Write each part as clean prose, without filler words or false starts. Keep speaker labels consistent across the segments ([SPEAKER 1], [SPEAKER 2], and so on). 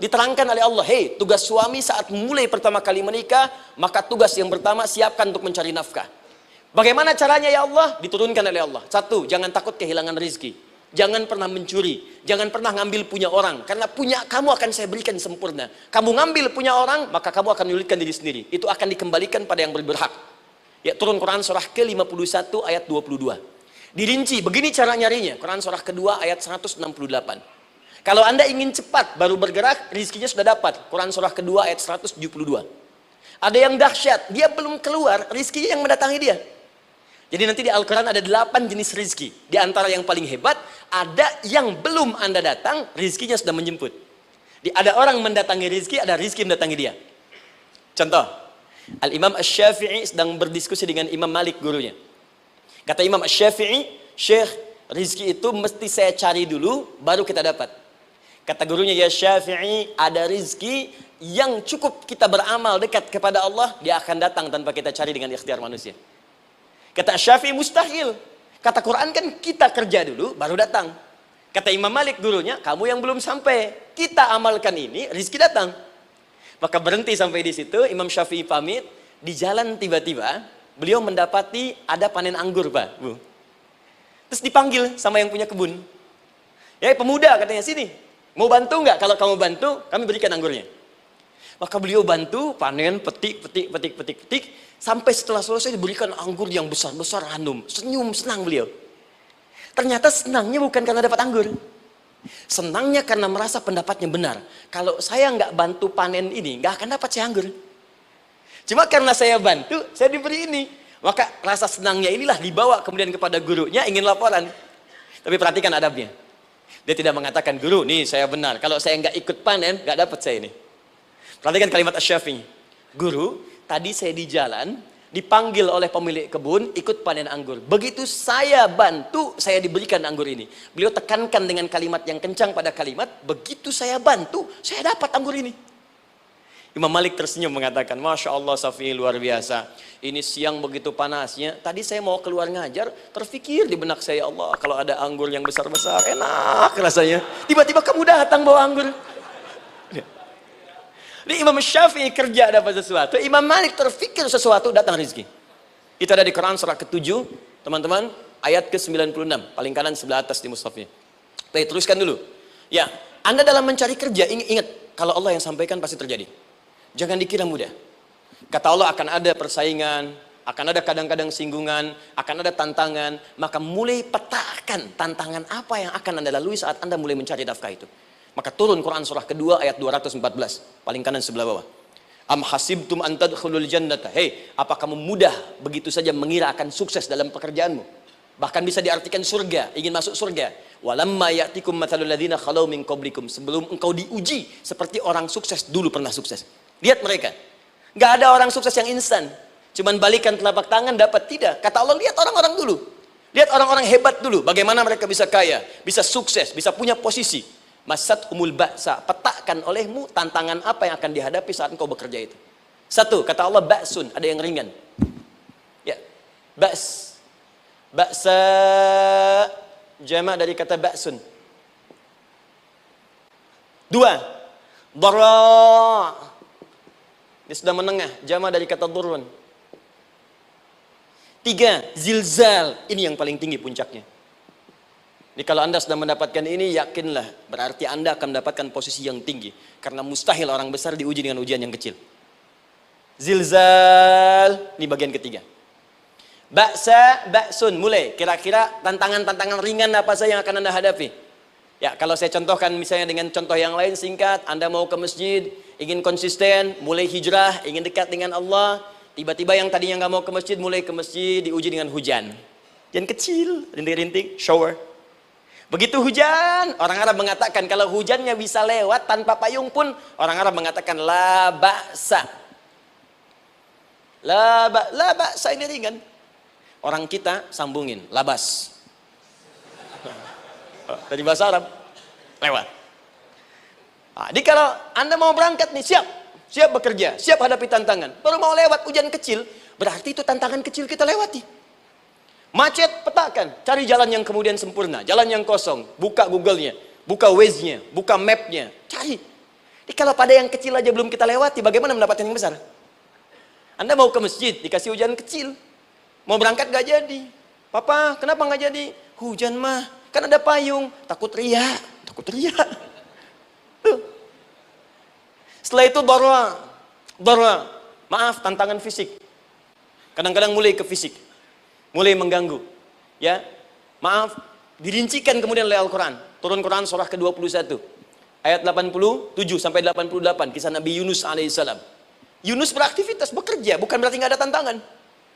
[SPEAKER 1] diterangkan oleh Allah, hei, tugas suami saat mulai pertama kali menikah, maka tugas yang pertama siapkan untuk mencari nafkah. Bagaimana caranya ya Allah? Diturunkan oleh Allah. Satu, jangan takut kehilangan rezeki. Jangan pernah mencuri. Jangan pernah ngambil punya orang. Karena punya kamu akan saya berikan sempurna. Kamu ngambil punya orang, maka kamu akan menyulitkan diri sendiri. Itu akan dikembalikan pada yang berhak. Ya, turun Quran surah ke-51 ayat 22. Dirinci, begini cara nyarinya. Quran surah kedua ayat 168. Kalau Anda ingin cepat baru bergerak, rizkinya sudah dapat. Quran surah kedua ayat 172. Ada yang dahsyat, dia belum keluar, rizkinya yang mendatangi dia. Jadi nanti di Al-Quran ada 8 jenis rizki. Di antara yang paling hebat, ada yang belum Anda datang, rizkinya sudah menjemput. Ada orang mendatangi rizki, ada rizki mendatangi dia. Contoh, Al-Imam Asy-Syafi'i sedang berdiskusi dengan Imam Malik gurunya. Kata Imam Asy-Syafi'i, Syekh, rizki itu mesti saya cari dulu, baru kita dapat. Kata gurunya, ya Syafi'i, ada rizki yang cukup kita beramal dekat kepada Allah, dia akan datang tanpa kita cari dengan ikhtiar manusia. Kata Syafi'i, mustahil. Kata Quran kan kita kerja dulu, baru datang. Kata Imam Malik gurunya, kamu yang belum sampai, kita amalkan ini, rizki datang. Maka berhenti sampai di situ, Imam Syafi'i pamit, di jalan tiba-tiba, beliau mendapati ada panen anggur, Pak, Bu. Terus dipanggil sama yang punya kebun. Ya pemuda katanya, sini. Mau bantu nggak? Kalau kamu bantu, kami berikan anggurnya. Maka beliau bantu, panen, petik. Sampai setelah selesai diberikan anggur yang besar-besar, hanum. Senyum, senang beliau. Ternyata senangnya bukan karena dapat anggur. Senangnya karena merasa pendapatnya benar. Kalau saya nggak bantu panen ini, nggak akan dapat saya anggur. Cuma karena saya bantu, saya diberi ini. Maka rasa senangnya inilah dibawa kemudian kepada gurunya, ingin laporan. Tapi perhatikan adabnya. Dia tidak mengatakan, guru, nih saya benar. Kalau saya nggak ikut panen, nggak dapat saya ini. Perhatikan kalimat Asy-Syafi'i. Guru, tadi saya di jalan, dipanggil oleh pemilik kebun, ikut panen anggur. Begitu saya bantu, saya diberikan anggur ini. Beliau tekankan dengan kalimat yang kencang pada kalimat, begitu saya bantu, saya dapat anggur ini. Imam Malik tersenyum mengatakan, Masya Allah Syafi'i luar biasa. Ini siang begitu panasnya. Tadi saya mau keluar ngajar, terfikir di benak saya, Allah kalau ada anggur yang besar-besar, enak rasanya. Tiba-tiba kamu datang bawa anggur. Jadi Imam Syafi'i kerja dapat sesuatu, Imam Malik terfikir sesuatu, datang rezeki. Itu ada di Quran surah ke-7, teman-teman, ayat ke-96, paling kanan sebelah atas di mushafnya. Baik, teruskan dulu. Ya, Anda dalam mencari kerja, ingat, kalau Allah yang sampaikan pasti terjadi. Jangan dikira mudah. Kata Allah akan ada persaingan, akan ada kadang-kadang singgungan, akan ada tantangan. Maka mulai petakan tantangan apa yang akan Anda lalui saat Anda mulai mencari nafkah itu. Maka turun Quran surah kedua ayat 214, paling kanan sebelah bawah. Am hasibtum an tadkhulul jannata. Hei, apa kamu mudah begitu saja mengira akan sukses dalam pekerjaanmu? Bahkan bisa diartikan surga, ingin masuk surga. Walamma ya'tikum mathalul ladzina khalau min qablikum. Sebelum engkau diuji seperti orang sukses dulu pernah sukses. Lihat mereka. Nggak ada orang sukses yang instan. Cuman balikan telapak tangan dapat, tidak. Kata Allah, lihat orang-orang dulu. Lihat orang-orang hebat dulu. Bagaimana mereka bisa kaya, bisa sukses, bisa punya posisi. Masat umul ba'sa. Petakan olehmu tantangan apa yang akan dihadapi saat engkau bekerja itu. Satu, kata Allah, ba'sun. Ada yang ringan. Ya, ba's. Ba'sa jama' dari kata ba'sun. Dua, dara'. Dia sudah menengah, jama' dari kata durun. Tiga, zilzal. Ini yang paling tinggi puncaknya. Jadi kalau Anda sudah mendapatkan ini, yakinlah, berarti Anda akan mendapatkan posisi yang tinggi. Karena mustahil orang besar diuji dengan ujian yang kecil. Zilzal, ini bagian ketiga. Ba'sa, ba'sun, mulai. Kira-kira tantangan-tantangan ringan apa saja yang akan Anda hadapi? Ya, kalau saya contohkan misalnya dengan contoh yang lain singkat, Anda mau ke masjid, ingin konsisten, mulai hijrah, ingin dekat dengan Allah, tiba-tiba yang tadinya nggak mau ke masjid, mulai ke masjid, diuji dengan hujan. Hujan kecil, rintik-rintik, shower. Begitu hujan, orang Arab mengatakan kalau hujannya bisa lewat tanpa payung pun, orang Arab mengatakan la ba'sa. La ba'sa ini ringan. Orang kita sambungin, labas. Dari bahasa Arab, lewat. Nah, jadi kalau Anda mau berangkat nih, siap bekerja, siap hadapi tantangan. Baru mau lewat hujan kecil, berarti itu tantangan kecil kita lewati. Macet, petakan, cari jalan yang kemudian sempurna, jalan yang kosong, buka Google-nya, buka Waze-nya, buka map-nya, cari. Jadi kalau pada yang kecil aja belum kita lewati, bagaimana mendapatkan yang besar? Anda mau ke masjid, dikasih hujan kecil. Mau berangkat gak jadi. Papa, kenapa gak jadi? Hujan mah, kan ada payung. Takut riak, takut riak. Tuh. Setelah itu darwa. Maaf, tantangan fisik. Kadang-kadang mulai ke fisik. Mulai mengganggu. Ya, maaf, dirincikan kemudian oleh Al-Quran. Turun Quran surah ke-21. Ayat 87 sampai 88. Kisah Nabi Yunus alaihissalam. Yunus beraktivitas, bekerja. Bukan berarti nggak ada tantangan.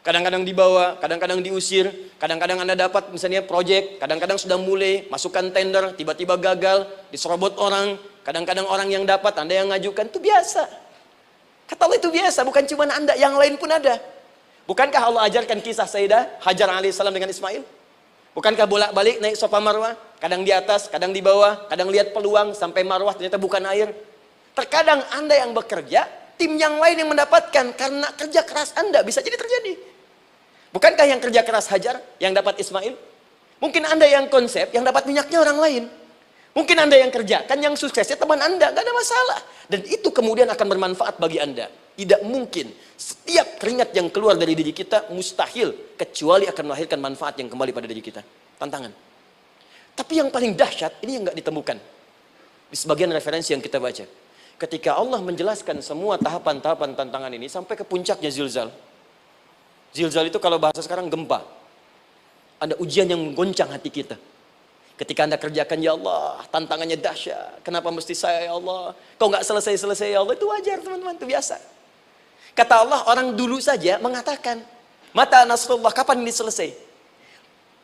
[SPEAKER 1] Kadang-kadang dibawa, kadang-kadang diusir. Kadang-kadang Anda dapat misalnya proyek. Kadang-kadang sudah mulai, masukkan tender. Tiba-tiba gagal, diserobot orang. Kadang-kadang orang yang dapat, Anda yang ngajukan. Itu biasa. Kata Allah itu biasa, bukan cuma Anda. Yang lain pun ada. Bukankah Allah ajarkan kisah Sayyidah Hajar alaihissalam dengan Ismail? Bukankah bolak-balik naik Safa Marwah? Kadang di atas, kadang di bawah, kadang lihat peluang sampai Marwah ternyata bukan air. Terkadang Anda yang bekerja, tim yang lain yang mendapatkan karena kerja keras Anda bisa jadi terjadi. Bukankah yang kerja keras Hajar yang dapat Ismail? Mungkin Anda yang konsep yang dapat minyaknya orang lain. Mungkin Anda yang kerjakan yang suksesnya teman Anda, gak ada masalah. Dan itu kemudian akan bermanfaat bagi Anda. Tidak mungkin setiap keringat yang keluar dari diri kita mustahil kecuali akan melahirkan manfaat yang kembali pada diri kita. Tantangan. Tapi yang paling dahsyat ini yang nggak ditemukan di sebagian referensi yang kita baca. Ketika Allah menjelaskan semua tahapan-tahapan tantangan ini sampai ke puncaknya zilzal. Zilzal itu kalau bahasa sekarang gempa. Ada ujian yang menggoncang hati kita. Ketika Anda kerjakan, ya Allah, tantangannya dahsyat. Kenapa mesti saya, ya Allah? Kau nggak selesai-selesai, ya Allah. Itu wajar, teman-teman. Itu biasa. Kata Allah, orang dulu saja mengatakan, mata nasrullah, kapan ini selesai?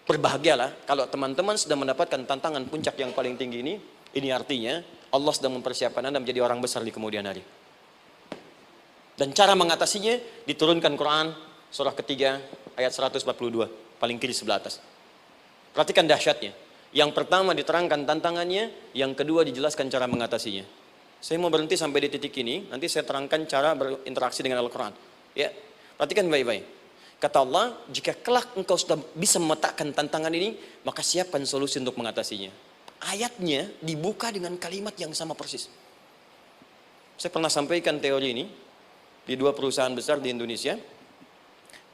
[SPEAKER 1] Berbahagialah kalau teman-teman sudah mendapatkan tantangan puncak yang paling tinggi ini. Ini artinya Allah sedang mempersiapkan Anda menjadi orang besar di kemudian hari. Dan cara mengatasinya diturunkan Quran surah ketiga ayat 142, paling kiri sebelah atas. Perhatikan dahsyatnya. Yang pertama diterangkan tantangannya, yang kedua dijelaskan cara mengatasinya. Saya mau berhenti sampai di titik ini, nanti saya terangkan cara berinteraksi dengan Al-Quran. Ya, perhatikan baik-baik. Kata Allah, jika kelak engkau sudah bisa memetakan tantangan ini, maka siapkan solusi untuk mengatasinya. Ayatnya dibuka dengan kalimat yang sama persis. Saya pernah sampaikan teori ini di dua perusahaan besar di Indonesia.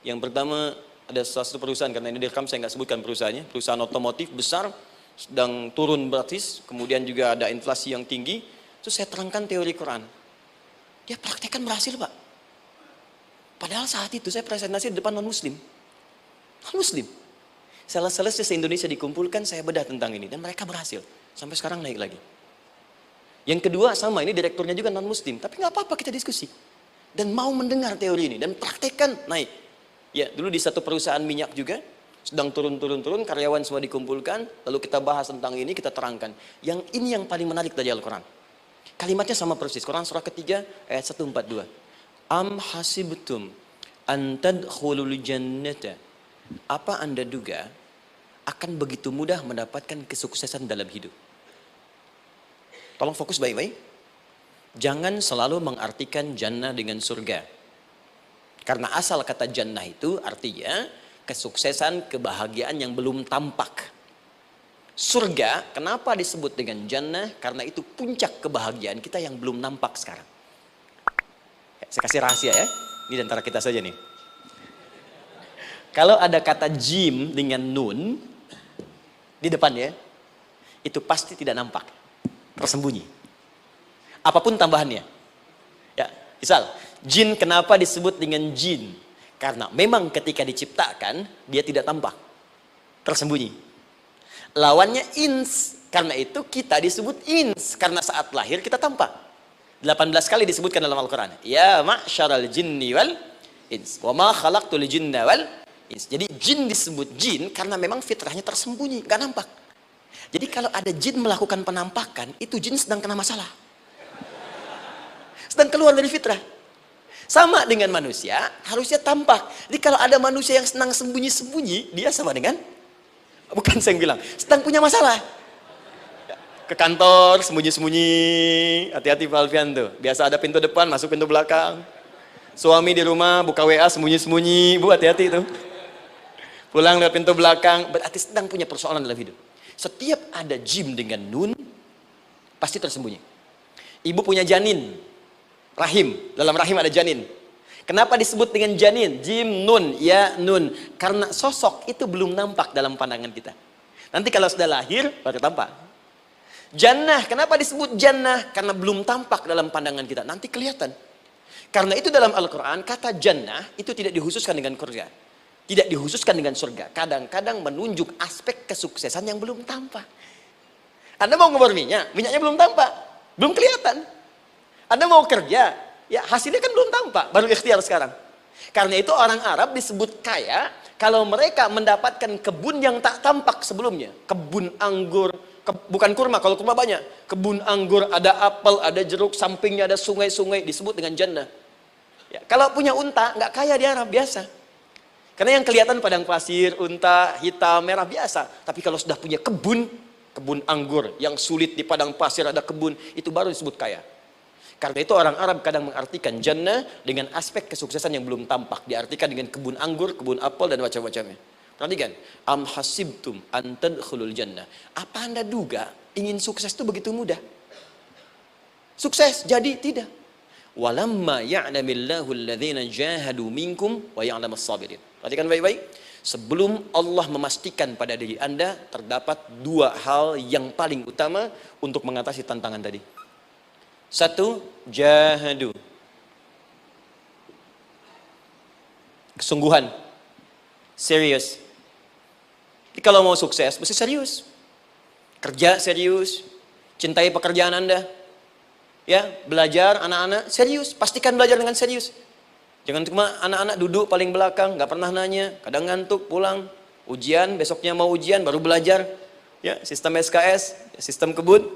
[SPEAKER 1] Yang pertama ada salah satu perusahaan, karena ini direkam saya nggak sebutkan perusahaannya, perusahaan otomotif besar, sedang turun gratis, kemudian juga ada inflasi yang tinggi. Terus saya terangkan teori Quran. Dia praktekkan berhasil, Pak. Padahal saat itu saya presentasi di depan non-muslim. Non-muslim. Selesai se-Indonesia dikumpulkan, saya bedah tentang ini. Dan mereka berhasil. Sampai sekarang naik lagi. Yang kedua sama, ini direkturnya juga non-muslim. Tapi nggak apa-apa kita diskusi. Dan mau mendengar teori ini. Dan praktekkan, naik. Ya, dulu di satu perusahaan minyak juga. Sedang turun, karyawan semua dikumpulkan. Lalu kita bahas tentang ini, kita terangkan. Yang ini yang paling menarik dari Al-Quran. Kalimatnya sama persis. Quran surah ketiga ayat 142. Am hasibtum an tadkhulul jannata. Apa Anda duga akan begitu mudah mendapatkan kesuksesan dalam hidup? Tolong fokus baik-baik. Jangan selalu mengartikan jannah dengan surga. Karena asal kata jannah itu artinya kesuksesan, kebahagiaan yang belum tampak. Surga, kenapa disebut dengan jannah? Karena itu puncak kebahagiaan kita yang belum nampak sekarang. Saya kasih rahasia ya, ini antara kita saja nih. Kalau ada kata jim dengan nun di depannya, itu pasti tidak nampak, tersembunyi. Apapun tambahannya. Ya, misal, jin kenapa disebut dengan jin? Karena memang ketika diciptakan, dia tidak tampak, tersembunyi. Lawannya ins, karena itu kita disebut ins, karena saat lahir kita tampak. 18 kali disebutkan dalam Al-Quran. Ya ma'syaral jinni wal ins, wa ma khalaqtul jinna wal ins. Jadi jin disebut jin karena memang fitrahnya tersembunyi, gak nampak. Jadi kalau ada jin melakukan penampakan, itu jin sedang kena masalah. Sedang keluar dari fitrah. Sama dengan manusia, harusnya tampak. Jadi kalau ada manusia yang senang sembunyi-sembunyi, dia sama dengan, bukan saya yang bilang, sedang punya masalah. Ke kantor, sembunyi-sembunyi. Hati-hati Pak Alfian tuh. Biasa ada pintu depan, masuk pintu belakang. Suami di rumah, buka WA, sembunyi-sembunyi. Bu, hati-hati tuh. Pulang lewat pintu belakang. Berarti sedang punya persoalan dalam hidup. Setiap ada jim dengan nun, pasti tersembunyi. Ibu punya janin, rahim. Dalam rahim ada janin. Kenapa disebut dengan janin? Jim, nun, ya, nun. Karena sosok itu belum nampak dalam pandangan kita. Nanti kalau sudah lahir, baru tampak. Jannah, kenapa disebut jannah? Karena belum tampak dalam pandangan kita. Nanti kelihatan. Karena itu dalam Al-Quran, kata jannah itu tidak dikhususkan dengan surga. Tidak dikhususkan dengan surga. Kadang-kadang menunjuk aspek kesuksesan yang belum tampak. Anda mau ngebor minyak, minyaknya belum tampak. Belum kelihatan. Anda mau kerja, ya hasilnya kan belum tampak, baru ikhtiar sekarang. Karena itu orang Arab disebut kaya kalau mereka mendapatkan kebun yang tak tampak sebelumnya. Kebun anggur, bukan kurma, kalau kurma banyak. Kebun anggur, ada apel, ada jeruk, sampingnya ada sungai-sungai, disebut dengan jannah. Ya, kalau punya unta, nggak kaya di Arab, biasa. Karena yang kelihatan padang pasir, unta, hitam, merah, biasa. Tapi kalau sudah punya kebun anggur yang sulit di padang pasir ada kebun, itu baru disebut kaya. Karena itu orang Arab kadang mengartikan jannah dengan aspek kesuksesan yang belum tampak. Diartikan dengan kebun anggur, kebun apel dan macam-macamnya. Perhatikan, am hasibtum an tadkhulul jannah. Apa Anda duga ingin sukses itu begitu mudah? Sukses jadi tidak. Walamma ya'lamillahu alladhina jahadu minkum wa ya'lamas sabirin. Perhatikan baik-baik. Sebelum Allah memastikan pada diri Anda, terdapat dua hal yang paling utama untuk mengatasi tantangan tadi. Satu, jahadu. Kesungguhan. Serius. Jadi kalau mau sukses, mesti serius. Kerja serius. Cintai pekerjaan Anda. Ya, belajar anak-anak serius. Pastikan belajar dengan serius. Jangan cuma anak-anak duduk paling belakang, nggak pernah nanya, kadang ngantuk, pulang, ujian, besoknya mau ujian, baru belajar. Ya, sistem SKS, sistem kebut.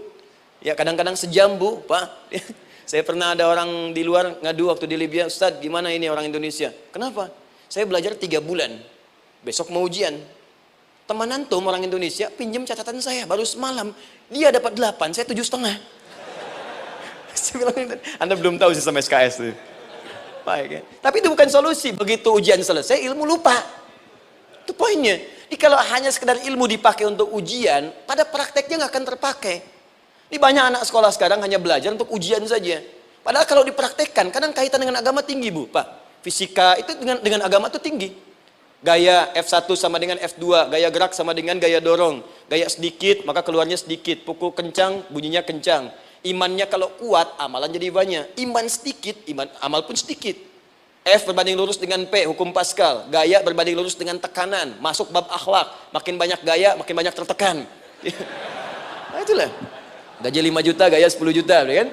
[SPEAKER 1] Ya, kadang-kadang sejam, Bu, Pak. Saya pernah ada orang di luar ngadu waktu di Libya, Ustadz, gimana ini orang Indonesia? Kenapa? Saya belajar 3 bulan, besok mau ujian. Teman antum orang Indonesia pinjam catatan saya, baru semalam, dia dapat 8, saya 7,5. Saya bilang, Anda belum tahu sistem SKS tuh. Baik, ya. Tapi itu bukan solusi. Begitu ujian selesai, ilmu lupa. Itu poinnya. Jadi kalau hanya sekedar ilmu dipakai untuk ujian, pada prakteknya nggak akan terpakai. Ini banyak anak sekolah sekarang hanya belajar untuk ujian saja. Padahal kalau dipraktekkan, kadang kaitan dengan agama tinggi, Bu, Pak. Fisika itu dengan agama itu tinggi. Gaya F1 sama dengan F2, gaya gerak sama dengan gaya dorong. Gaya sedikit, maka keluarnya sedikit. Pukul kencang, bunyinya kencang. Imannya kalau kuat, amalan jadi banyak. Iman sedikit, amal pun sedikit. F berbanding lurus dengan P, hukum Pascal. Gaya berbanding lurus dengan tekanan. Masuk bab akhlak. Makin banyak gaya, makin banyak tertekan. Nah itulah. Gaji 5 juta, gaya 10 juta. Kan?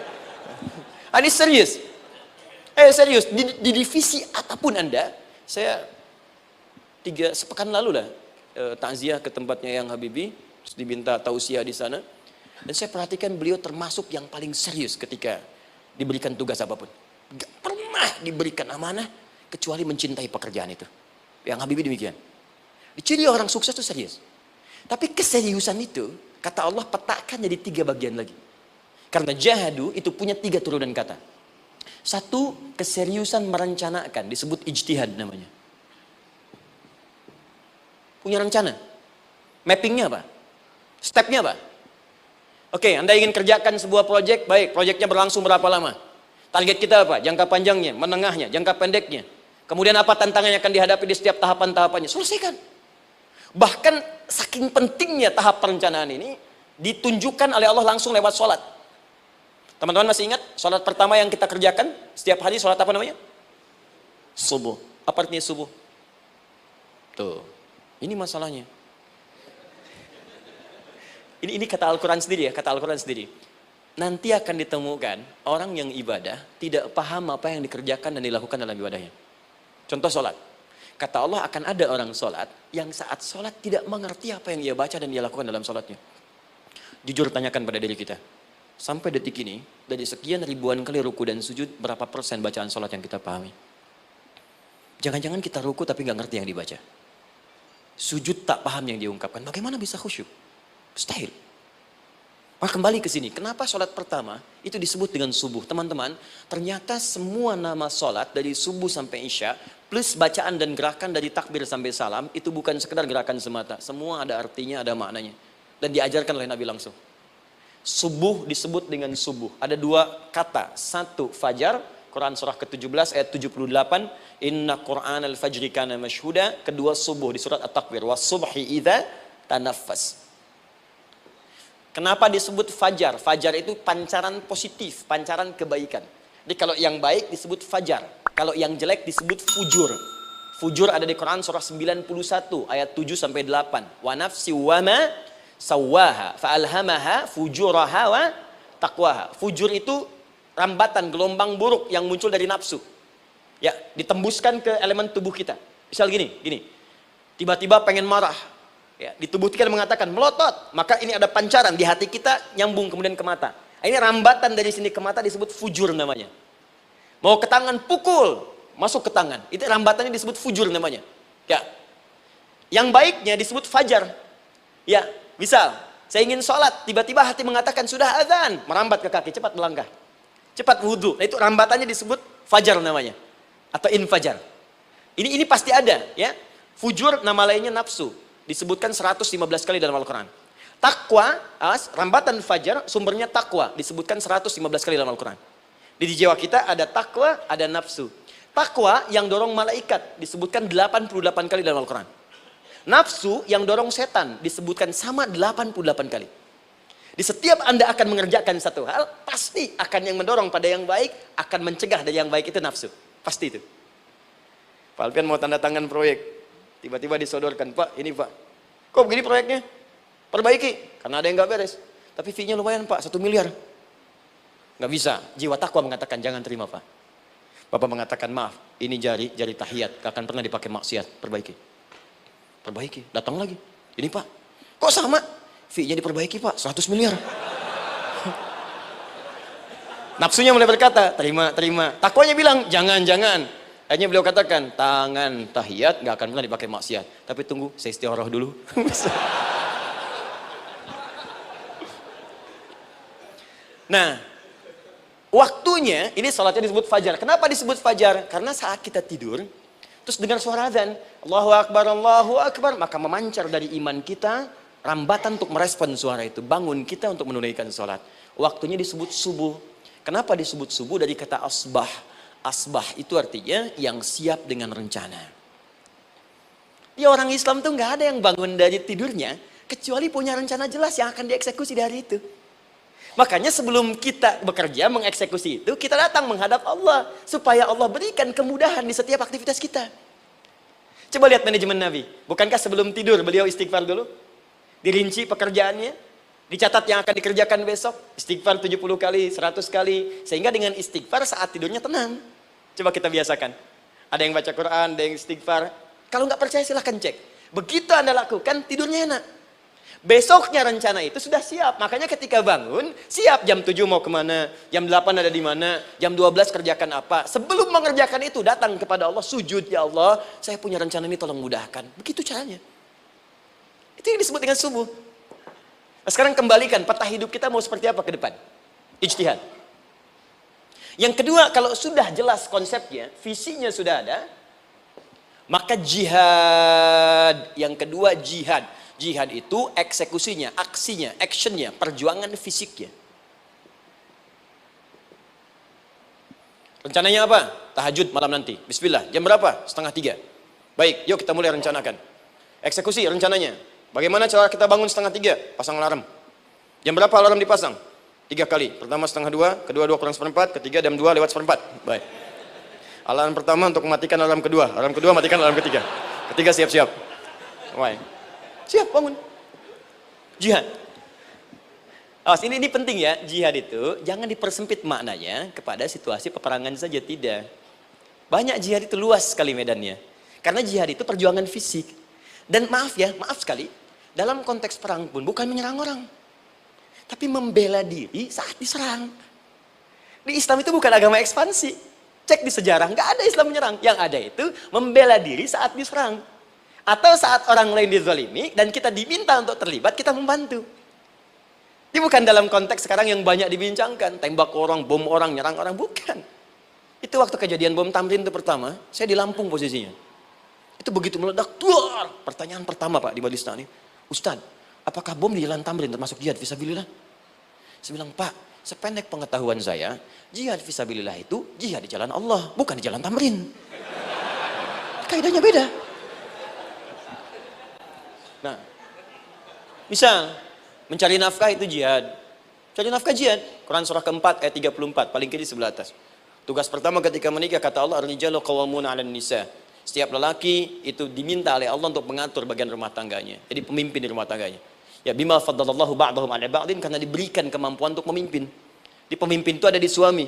[SPEAKER 1] Ini serius. Serius. Di divisi apapun Anda, saya sepekan lalu lah, takziah ke tempatnya yang Habibie. Terus diminta tausiah di sana. Dan saya perhatikan beliau termasuk yang paling serius ketika diberikan tugas apapun. Gak pernah diberikan amanah kecuali mencintai pekerjaan itu. Yang Habibie demikian. Ciri orang sukses itu serius. Tapi keseriusan itu, kata Allah petakan jadi 3 bagian lagi. Karena jahadu itu punya 3 turunan kata. Satu, keseriusan merencanakan, disebut ijtihad namanya. Punya rencana. Mappingnya apa? Stepnya apa? Oke, Anda ingin kerjakan sebuah proyek, baik, proyeknya berlangsung berapa lama? Target kita apa? Jangka panjangnya, menengahnya, jangka pendeknya. Kemudian apa tantangan yang akan dihadapi di setiap tahapan-tahapannya? Selesaikan. Bahkan saking pentingnya tahap perencanaan ini, ditunjukkan oleh Allah langsung lewat sholat. Teman-teman masih ingat, sholat pertama yang kita kerjakan, setiap hari sholat apa namanya? Subuh. Apa artinya subuh? Tuh, ini masalahnya. Ini kata Al-Quran sendiri ya, kata Al-Quran sendiri. Nanti akan ditemukan orang yang ibadah tidak paham apa yang dikerjakan dan dilakukan dalam ibadahnya. Contoh sholat. Kata Allah akan ada orang sholat yang saat sholat tidak mengerti apa yang ia baca dan dia lakukan dalam sholatnya. Jujur tanyakan pada diri kita. Sampai detik ini, dari sekian ribuan kali ruku dan sujud, berapa persen bacaan sholat yang kita pahami? Jangan-jangan kita ruku tapi nggak ngerti yang dibaca. Sujud tak paham yang diungkapkan. Bagaimana bisa khusyuk? Mustahil. Maka kembali ke sini. Kenapa sholat pertama itu disebut dengan subuh? Teman-teman, ternyata semua nama sholat dari subuh sampai isya, plus bacaan dan gerakan dari takbir sampai salam, itu bukan sekedar gerakan semata. Semua ada artinya, ada maknanya. Dan diajarkan oleh Nabi langsung. Subuh disebut dengan subuh. Ada dua kata. Satu, fajar. Quran surah ke-17 ayat 78. Inna Qur'an al-fajri kana mashhuda. Kedua, subuh di surat At-Takwir. Was-subhi idza tanaffas. Kenapa disebut fajar? Fajar itu pancaran positif, pancaran kebaikan. Jadi kalau yang baik disebut fajar. Kalau yang jelek disebut fujur. Fujur ada di Quran surah 91 ayat 7 sampai 8. Wa nafsi wa ma sawaha fa'alhamaha fujuraha wa taqwaha. Fujur itu rambatan, gelombang buruk yang muncul dari nafsu. Ya, ditembuskan ke elemen tubuh kita. Misal gini. Tiba-tiba pengen marah. Ya, di tubuh kita mengatakan melotot, maka ini ada pancaran di hati kita nyambung kemudian ke mata. Ini rambatan dari sini ke mata disebut fujur namanya. Mau ke tangan pukul, masuk ke tangan. Itu rambatannya disebut fujur namanya. Ya. Yang baiknya disebut fajar. Ya, misal saya ingin sholat, tiba-tiba hati mengatakan sudah azan, merambat ke kaki, cepat melangkah. Cepat wudhu. Nah, itu rambatannya disebut fajar namanya. Atau infajar. Ini pasti ada, ya. Fujur nama lainnya nafsu. Disebutkan 115 kali dalam Al-Quran. Takwa, rambatan fajar, sumbernya takwa. Disebutkan 115 kali dalam Al-Quran. Di jiwa kita ada takwa, ada nafsu. Takwa yang dorong malaikat, disebutkan 88 kali dalam Al-Quran. Nafsu yang dorong setan, disebutkan sama 88 kali. Di setiap Anda akan mengerjakan satu hal, pasti akan yang mendorong pada yang baik, akan mencegah dari yang baik itu nafsu. Pasti itu. Pak Alfian mau tanda tangan proyek. Tiba-tiba disodorkan, Pak, ini Pak. Kok begini proyeknya? Perbaiki. Karena ada yang nggak beres. Tapi fee-nya lumayan Pak, 1 miliar. Nggak bisa. Jiwa takwa mengatakan, jangan terima Pak. Bapak mengatakan, maaf, ini jari tahiyat. Gak akan pernah dipakai maksiat. Perbaiki. Datang lagi. Ini Pak. Kok sama? Fee-nya diperbaiki Pak, 100 miliar. Nafsunya mulai berkata, terima. Takwanya bilang, jangan. Akhirnya beliau katakan, tangan tahiyat nggak akan pernah dipakai maksiat. Tapi tunggu, saya istiqoroh dulu. Nah, waktunya, ini salatnya disebut fajar. Kenapa disebut fajar? Karena saat kita tidur, terus dengar suara azan, Allahu Akbar, maka memancar dari iman kita, rambatan untuk merespon suara itu. Bangun kita untuk menunaikan salat. Waktunya disebut subuh. Kenapa disebut subuh? Dari kata asbah. Asbah itu artinya yang siap dengan rencana. Ya, orang Islam tuh nggak ada yang bangun dari tidurnya kecuali punya rencana jelas yang akan dieksekusi di hari itu. Makanya sebelum kita bekerja mengeksekusi itu, kita datang menghadap Allah supaya Allah berikan kemudahan di setiap aktivitas kita. Coba lihat manajemen Nabi. Bukankah sebelum tidur beliau istighfar dulu? Dirinci pekerjaannya, dicatat yang akan dikerjakan besok, istighfar 70 kali, 100 kali, sehingga dengan istighfar saat tidurnya tenang. Coba kita biasakan. Ada yang baca Quran, ada yang istighfar. Kalau nggak percaya silahkan cek. Begitu Anda lakukan, tidurnya enak. Besoknya rencana itu sudah siap. Makanya ketika bangun, siap jam 7 mau kemana, jam 8 ada di mana, jam 12 kerjakan apa. Sebelum mengerjakan itu, datang kepada Allah, sujud, ya Allah, saya punya rencana ini tolong mudahkan. Begitu caranya. Itu yang disebut dengan subuh. Nah, sekarang kembalikan, peta hidup kita mau seperti apa ke depan? Ijtihad. Yang kedua, kalau sudah jelas konsepnya, visinya sudah ada, maka jihad. Yang kedua, jihad. Jihad itu eksekusinya, aksinya, actionnya, perjuangan fisiknya. Rencananya apa? Tahajud malam nanti. Bismillah. Jam berapa? 2:30. Baik, yuk kita mulai rencanakan. Eksekusi rencananya. Bagaimana cara kita bangun 2:30? Pasang alarm. Jam berapa alarm dipasang? 3 kali. Pertama 1:30, kedua 2 kurang 1/4, ketiga jam 2 lewat 1/4. Baik. Alarm pertama untuk mematikan alarm kedua. Alarm kedua matikan alarm ketiga. Ketiga siap-siap. Baik. Siap, bangun. Jihad. Awas, ini penting ya. Jihad itu jangan dipersempit maknanya kepada situasi peperangan saja, tidak. Banyak jihad itu luas sekali medannya. Karena jihad itu perjuangan fisik. Dan maaf sekali, dalam konteks perang pun bukan menyerang orang. Tapi membela diri saat diserang. Di Islam itu bukan agama ekspansi. Cek di sejarah, nggak ada Islam menyerang. Yang ada itu membela diri saat diserang. Atau saat orang lain dizalimi dan kita diminta untuk terlibat, kita membantu. Ini bukan dalam konteks sekarang yang banyak dibincangkan. Tembak orang, bom orang, nyerang orang. Bukan. Itu waktu kejadian bom Tamrin itu pertama, saya di Lampung posisinya. Itu begitu meledak, tuar. Pertanyaan pertama Pak di Balistani, Ustadz, apakah bom di Jalan Tamrin termasuk jihad fisabilillah? Saya bilang, Pak, sependek pengetahuan saya, jihad fisabilillah itu jihad di jalan Allah, bukan di jalan tamrin. Kaidahnya beda. Nah, misal mencari nafkah itu jihad. Cari nafkah jihad. Quran surah keempat ayat 34, paling kiri sebelah atas. Tugas pertama ketika menikah, kata Allah, ar-rijalu qawwamuna 'alan nisa. Setiap lelaki itu diminta oleh Allah untuk mengatur bagian rumah tangganya. Jadi pemimpin di rumah tangganya. Ya bima faddalallahu ba'dahum 'ala ba'din, karena diberikan kemampuan untuk memimpin. Di pemimpin itu ada di suami.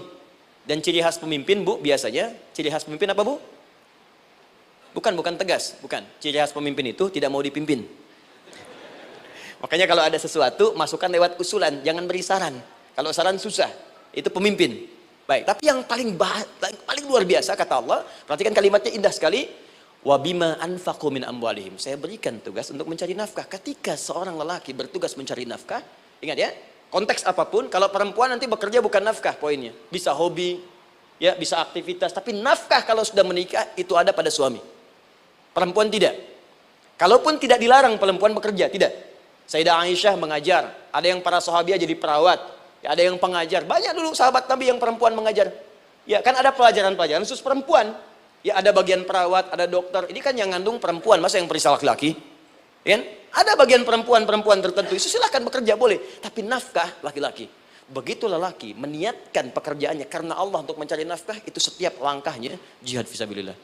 [SPEAKER 1] Dan ciri khas pemimpin, Bu, biasanya ciri khas pemimpin apa, Bu? Bukan tegas, bukan. Ciri khas pemimpin itu tidak mau dipimpin. Makanya kalau ada sesuatu, masukkan lewat usulan, jangan beri saran. Kalau saran susah, itu pemimpin. Baik, tapi yang paling luar biasa kata Allah, perhatikan kalimatnya indah sekali. Wa bima anfaqu min amwalihim. Saya berikan tugas untuk mencari nafkah. Ketika seorang lelaki bertugas mencari nafkah, ingat ya, konteks apapun, kalau perempuan nanti bekerja bukan nafkah poinnya. Bisa hobi, ya, bisa aktivitas, tapi nafkah kalau sudah menikah itu ada pada suami. Perempuan tidak. Kalaupun tidak dilarang perempuan bekerja, tidak. Sayyidah Aisyah mengajar, ada yang para sahabiah jadi perawat, ya, ada yang pengajar. Banyak dulu sahabat Nabi yang perempuan mengajar. Ya, kan ada pelajaran-pelajaran khusus perempuan. Ya, ada bagian perawat, ada dokter. Ini kan yang ngandung perempuan, masa yang perisal laki-laki? Ya, ada bagian perempuan tertentu. Itu silahkan bekerja boleh, tapi nafkah laki-laki. Begitu lelaki meniatkan pekerjaannya karena Allah untuk mencari nafkah, itu setiap langkahnya jihad fisabilillah.